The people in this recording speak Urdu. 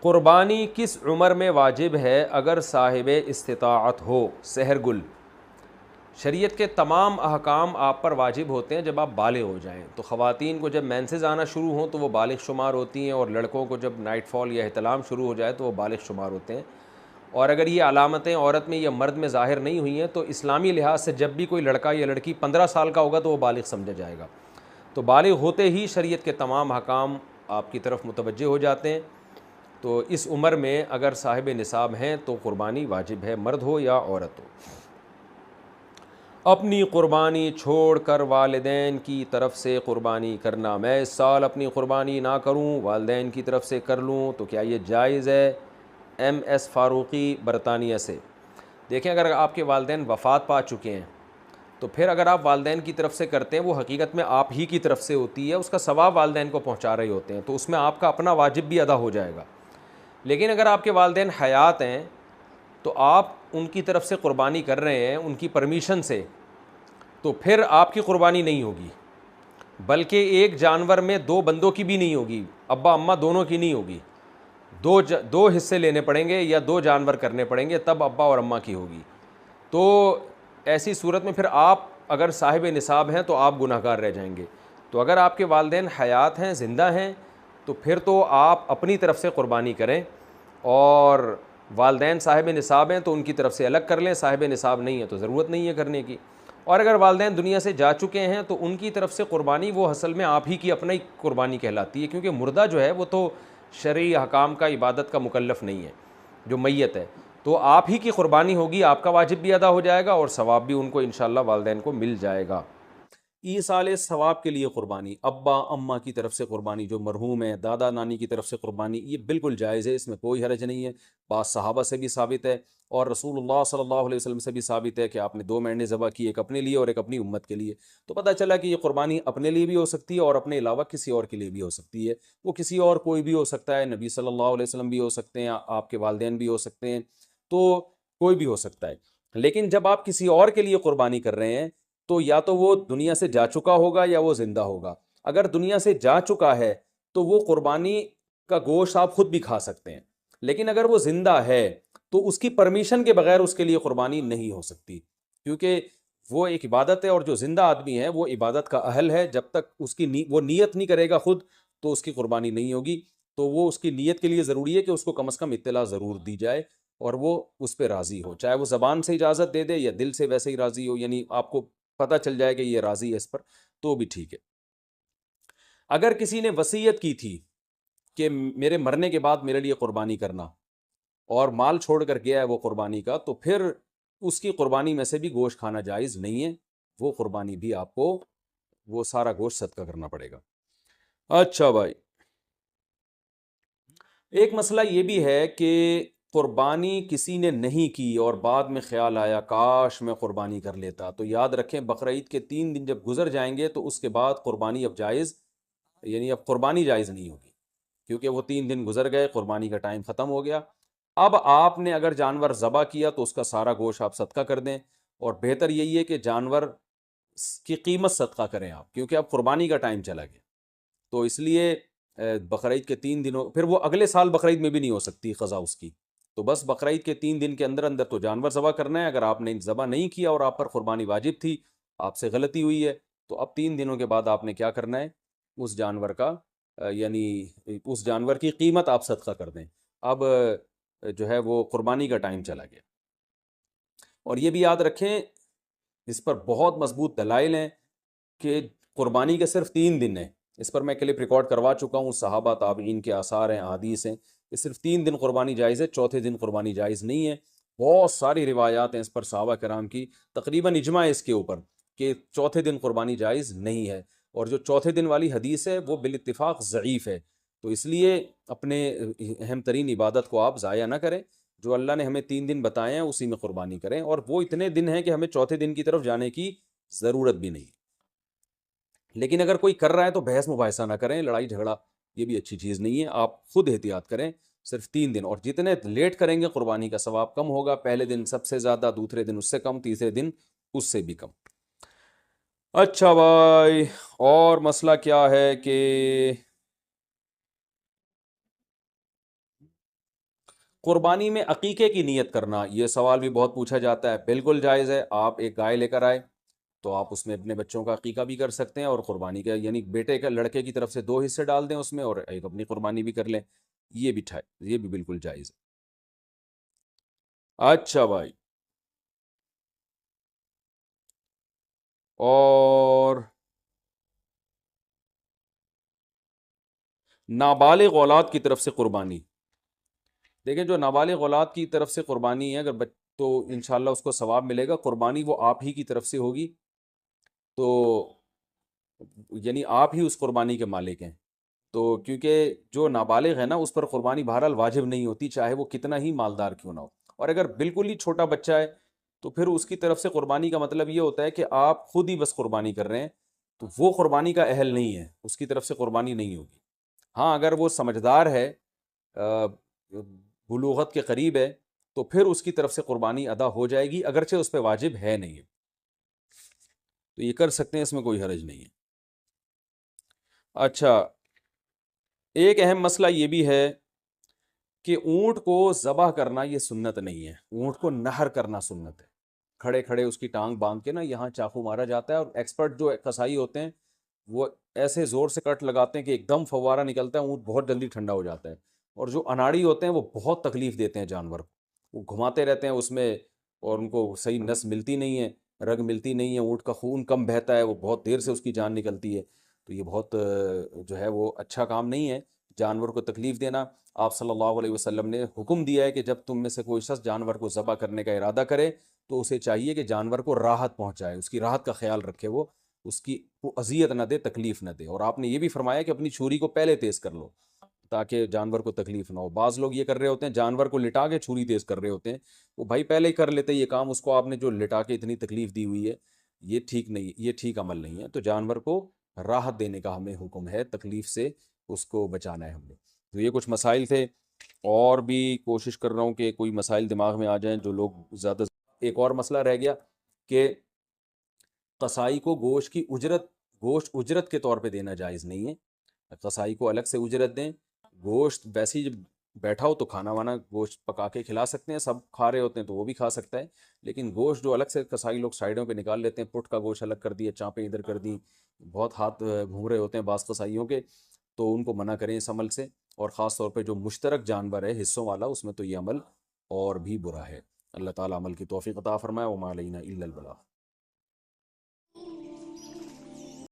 قربانی کس عمر میں واجب ہے اگر صاحب استطاعت ہو؟ سحر گل: شریعت کے تمام احکام آپ پر واجب ہوتے ہیں جب آپ بالغ ہو جائیں. تو خواتین کو جب مینسز آنا شروع ہوں تو وہ بالغ شمار ہوتی ہیں، اور لڑکوں کو جب نائٹ فال یا احتلام شروع ہو جائے تو وہ بالغ شمار ہوتے ہیں. اور اگر یہ علامتیں عورت میں یا مرد میں ظاہر نہیں ہوئی ہیں تو اسلامی لحاظ سے جب بھی کوئی لڑکا یا لڑکی 15 سال کا ہوگا تو وہ بالغ سمجھا جائے گا. تو بالغ ہوتے ہی شریعت کے تمام احکام آپ کی طرف متوجہ ہو جاتے ہیں. تو اس عمر میں اگر صاحب نصاب ہیں تو قربانی واجب ہے، مرد ہو یا عورت ہو. اپنی قربانی چھوڑ کر والدین کی طرف سے قربانی کرنا: میں اس سال اپنی قربانی نہ کروں، والدین کی طرف سے کر لوں، تو کیا یہ جائز ہے؟ ایم ایس فاروقی، برطانیہ سے. دیکھیں، اگر آپ کے والدین وفات پا چکے ہیں تو پھر اگر آپ والدین کی طرف سے کرتے ہیں وہ حقیقت میں آپ ہی کی طرف سے ہوتی ہے، اس کا ثواب والدین کو پہنچا رہے ہوتے ہیں، تو اس میں آپ کا اپنا واجب بھی ادا ہو جائے گا. لیکن اگر آپ کے والدین حیات ہیں تو آپ ان کی طرف سے قربانی کر رہے ہیں ان کی پرمیشن سے، تو پھر آپ کی قربانی نہیں ہوگی، بلکہ ایک جانور میں دو بندوں کی بھی نہیں ہوگی، ابا اماں دونوں کی نہیں ہوگی. دو حصے لینے پڑیں گے یا دو جانور کرنے پڑیں گے تب ابا اور اماں کی ہوگی. تو ایسی صورت میں پھر آپ اگر صاحب نصاب ہیں تو آپ گناہ گار رہ جائیں گے. تو اگر آپ کے والدین حیات ہیں، زندہ ہیں، تو پھر تو آپ اپنی طرف سے قربانی کریں، اور والدین صاحب نصاب ہیں تو ان کی طرف سے الگ کر لیں، صاحب نصاب نہیں ہے تو ضرورت نہیں ہے کرنے کی. اور اگر والدین دنیا سے جا چکے ہیں تو ان کی طرف سے قربانی وہ اصل میں آپ ہی کی اپنا ہی قربانی کہلاتی ہے، کیونکہ مردہ جو ہے وہ تو شرعی احکام کا، عبادت کا مکلف نہیں ہے، جو میت ہے. تو آپ ہی کی قربانی ہوگی، آپ کا واجب بھی ادا ہو جائے گا اور ثواب بھی ان کو انشاءاللہ والدین کو مل جائے گا. ایصال ثواب کے لیے قربانی: ابا اماں کی طرف سے قربانی، جو مرحوم ہے، دادا نانی کی طرف سے قربانی، یہ بالکل جائز ہے، اس میں کوئی حرج نہیں ہے. بعض صحابہ سے بھی ثابت ہے اور رسول اللہ صلی اللہ علیہ وسلم سے بھی ثابت ہے کہ آپ نے 2 مینڈے ذبح کی، ایک اپنے لیے اور ایک اپنی امت کے لیے. تو پتہ چلا کہ یہ قربانی اپنے لیے بھی ہو سکتی ہے اور اپنے علاوہ کسی اور کے لیے بھی ہو سکتی ہے. وہ کسی اور کوئی بھی ہو سکتا ہے، نبی صلی اللہ علیہ وسلم بھی ہو سکتے ہیں، آپ کے والدین بھی ہو سکتے ہیں، تو کوئی بھی ہو سکتا ہے. لیکن جب آپ کسی اور کے لیے قربانی کر رہے ہیں تو یا تو وہ دنیا سے جا چکا ہوگا یا وہ زندہ ہوگا. اگر دنیا سے جا چکا ہے تو وہ قربانی کا گوشت آپ خود بھی کھا سکتے ہیں، لیکن اگر وہ زندہ ہے تو اس کی پرمیشن کے بغیر اس کے لیے قربانی نہیں ہو سکتی، کیونکہ وہ ایک عبادت ہے، اور جو زندہ آدمی ہے وہ عبادت کا اہل ہے. جب تک اس کی وہ نیت نہیں کرے گا خود تو اس کی قربانی نہیں ہوگی. تو وہ اس کی نیت کے لیے ضروری ہے کہ اس کو کم از کم اطلاع ضرور دی جائے اور وہ اس پہ راضی ہو، چاہے وہ زبان سے اجازت دے دے یا دل سے ویسے ہی راضی ہو، یعنی آپ کو پتہ چل جائے کہ یہ راضی ہے اس پر، تو بھی ٹھیک ہے. اگر کسی نے وصیت کی تھی کہ میرے مرنے کے بعد میرے لیے قربانی کرنا، اور مال چھوڑ کر گیا ہے وہ قربانی کا، تو پھر اس کی قربانی میں سے بھی گوشت کھانا جائز نہیں ہے. وہ قربانی بھی آپ کو وہ سارا گوشت صدقہ کرنا پڑے گا. اچھا بھائی، ایک مسئلہ یہ بھی ہے کہ قربانی کسی نے نہیں کی اور بعد میں خیال آیا کاش میں قربانی کر لیتا، تو یاد رکھیں بقرعید کے 3 دن جب گزر جائیں گے تو اس کے بعد قربانی اب جائز، یعنی اب قربانی جائز نہیں ہوگی، کیونکہ وہ 3 دن گزر گئے، قربانی کا ٹائم ختم ہو گیا. اب آپ نے اگر جانور ذبح کیا تو اس کا سارا گوشت آپ صدقہ کر دیں، اور بہتر یہی ہے کہ جانور کی قیمت صدقہ کریں آپ، کیونکہ اب قربانی کا ٹائم چلا گیا. تو اس لیے بقرعید کے 3 دنوں، پھر وہ اگلے سال بقرعید میں بھی نہیں ہو سکتی قضا اس کی، تو بس بقرعید کے 3 دن کے اندر اندر تو جانور ذبح کرنا ہے. اگر آپ نے ذبح نہیں کیا اور آپ پر قربانی واجب تھی، آپ سے غلطی ہوئی ہے، تو اب 3 دنوں کے بعد آپ نے کیا کرنا ہے، اس جانور کا یعنی اس جانور کی قیمت آپ صدقہ کر دیں. اب جو ہے وہ قربانی کا ٹائم چلا گیا. اور یہ بھی یاد رکھیں، اس پر بہت مضبوط دلائل ہیں کہ قربانی کے صرف 3 دن ہیں. اس پر میں کلپ ریکارڈ کروا چکا ہوں، صحابہ تابعین کے آثار ہیں، احادیث ہیں کہ صرف 3 دن قربانی جائز ہے، چوتھے دن قربانی جائز نہیں ہے. بہت ساری روایات ہیں اس پر صحابہ کرام کی، تقریباً اجماع ہے اس کے اوپر کہ چوتھے دن قربانی جائز نہیں ہے. اور جو چوتھے دن والی حدیث ہے وہ بالاتفاق ضعیف ہے. تو اس لیے اپنے اہم ترین عبادت کو آپ ضائع نہ کریں. جو اللہ نے ہمیں 3 دن بتائے ہیں اسی میں قربانی کریں، اور وہ اتنے دن ہیں کہ ہمیں چوتھے دن کی طرف جانے کی ضرورت بھی نہیں. لیکن اگر کوئی کر رہا ہے تو بحث مباحثہ نہ کریں، لڑائی جھگڑا یہ بھی اچھی چیز نہیں ہے. آپ خود احتیاط کریں، صرف 3 دن، اور جتنے لیٹ کریں گے قربانی کا ثواب کم ہوگا. پہلے دن سب سے زیادہ، دوسرے دن اس سے کم، تیسرے دن اس سے بھی کم. اچھا بھائی، اور مسئلہ کیا ہے کہ قربانی میں عقیقے کی نیت کرنا، یہ سوال بھی بہت پوچھا جاتا ہے، بالکل جائز ہے۔ آپ ایک گائے لے کر آئے تو آپ اس میں اپنے بچوں کا عقیقہ بھی کر سکتے ہیں، اور قربانی کا یعنی بیٹے کا لڑکے کی طرف سے 2 حصے ڈال دیں اس میں، اور ایک اپنی قربانی بھی کر لیں، یہ بھی بالکل جائز ہے۔ اچھا بھائی، اور نابالغ اولاد کی طرف سے قربانی، دیکھیں جو نابالغ اولاد کی طرف سے قربانی ہے اگر تو انشاءاللہ اس کو ثواب ملے گا، قربانی وہ آپ ہی کی طرف سے ہوگی، تو یعنی آپ ہی اس قربانی کے مالک ہیں، تو کیونکہ جو نابالغ ہے نا اس پر قربانی بہرحال واجب نہیں ہوتی، چاہے وہ کتنا ہی مالدار کیوں نہ ہو، اور اگر بالکل ہی چھوٹا بچہ ہے تو پھر اس کی طرف سے قربانی کا مطلب یہ ہوتا ہے کہ آپ خود ہی بس قربانی کر رہے ہیں، تو وہ قربانی کا اہل نہیں ہے، اس کی طرف سے قربانی نہیں ہوگی۔ ہاں اگر وہ سمجھدار ہے، بلوغت کے قریب ہے، تو پھر اس کی طرف سے قربانی ادا ہو جائے گی، اگرچہ اس پہ واجب ہے نہیں ہے، تو یہ کر سکتے ہیں، اس میں کوئی حرج نہیں ہے۔ اچھا، ایک اہم مسئلہ یہ بھی ہے کہ اونٹ کو ذبح کرنا یہ سنت نہیں ہے، اونٹ کو نہر کرنا سنت ہے، کھڑے کھڑے اس کی ٹانگ باندھ کے نا یہاں چاقو مارا جاتا ہے، اور ایکسپرٹ جو قصائی ہوتے ہیں وہ ایسے زور سے کٹ لگاتے ہیں کہ ایک دم فوارہ نکلتا ہے، اونٹ بہت جلدی ٹھنڈا ہو جاتا ہے، اور جو اناڑی ہوتے ہیں وہ بہت تکلیف دیتے ہیں جانور کو، وہ گھماتے رہتے ہیں اس میں، اور ان کو صحیح نس ملتی نہیں ہے، رگ ملتی نہیں ہے، اونٹ کا خون کم بہتا ہے، وہ بہت دیر سے اس کی جان نکلتی ہے، تو یہ بہت جو ہے وہ اچھا کام نہیں ہے جانور کو تکلیف دینا۔ آپ صلی اللہ علیہ وسلم نے حکم دیا ہے کہ جب تم میں سے کوئی شخص جانور کو ذبح کرنے کا ارادہ کرے تو اسے چاہیے کہ جانور کو راحت پہنچائے، اس کی راحت کا خیال رکھے، وہ اس کی وہ اذیت نہ دے، تکلیف نہ دے، اور آپ نے یہ بھی فرمایا کہ اپنی چھری کو پہلے تیز کر لو تاکہ جانور کو تکلیف نہ ہو۔ بعض لوگ یہ کر رہے ہوتے ہیں، جانور کو لٹا کے چھری تیز کر رہے ہوتے ہیں، وہ بھائی پہلے ہی کر لیتے یہ کام، اس کو آپ نے جو لٹا کے اتنی تکلیف دی ہوئی ہے، یہ ٹھیک نہیں، یہ ٹھیک عمل نہیں ہے، تو جانور کو راحت دینے کا ہمیں حکم ہے، تکلیف سے اس کو بچانا ہے ہم نے۔ تو یہ کچھ مسائل تھے، اور بھی کوشش کر رہا ہوں کہ کوئی مسائل دماغ میں آ جائیں جو لوگ زیادہ۔ ایک اور مسئلہ رہ گیا کہ قصائی کو گوشت اجرت کے طور پہ دینا جائز نہیں ہے، قصائی کو الگ سے اجرت دیں، گوشت ویسے ہی جب بیٹھا ہو تو کھانا وانا گوشت پکا کے کھلا سکتے ہیں، سب کھا رہے ہوتے ہیں تو وہ بھی کھا سکتا ہے، لیکن گوشت جو الگ سے قصائی لوگ سائڈوں پہ نکال لیتے ہیں، پٹ کا گوشت الگ کر دیا، چانپیں ادھر کر دی، بہت ہاتھ گھوم رہے ہوتے ہیں بعض قصائیوں کے، تو ان کو منع کریں اس عمل سے، اور خاص طور پہ جو مشترک جانور ہے حصوں والا، اس میں تو یہ عمل اور بھی برا ہے۔ اللہ تعالیٰ عمل کی توفیق عطا فرمائے، وما علینا الا البلاغ۔